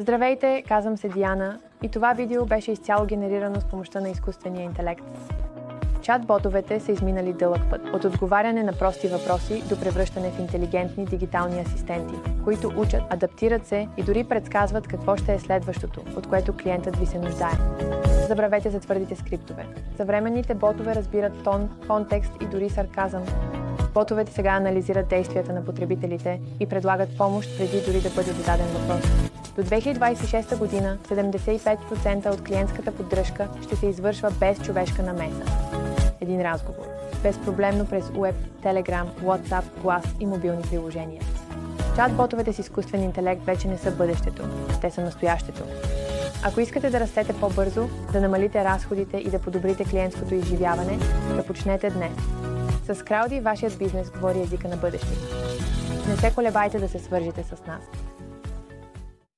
Здравейте, казвам се Диана и това видео беше изцяло генерирано с помощта на изкуствения интелект. Чат-ботовете са изминали дълъг път, от отговаряне на прости въпроси до превръщане в интелигентни дигитални асистенти, които учат, адаптират се и дори предсказват какво ще е следващото, от което клиентът ви се нуждае. Забравете за твърдите скриптове. Съвременните ботове разбират тон, контекст и дори сарказъм. Ботовете сега анализират действията на потребителите и предлагат помощ преди дори да бъде зададен въпрос. До 2026 година 75% от клиентската поддръжка ще се извършва без човешка намеса. Един разговор. Безпроблемно през Web, Telegram, WhatsApp, глас и мобилни приложения. Чат-ботовете с изкуствен интелект вече не са бъдещето. Те са настоящето. Ако искате да растете по-бързо, да намалите разходите и да подобрите клиентското изживяване, започнете днес. С Crowdy вашият бизнес говори езика на бъдещето. Не се колебайте да се свържете с нас.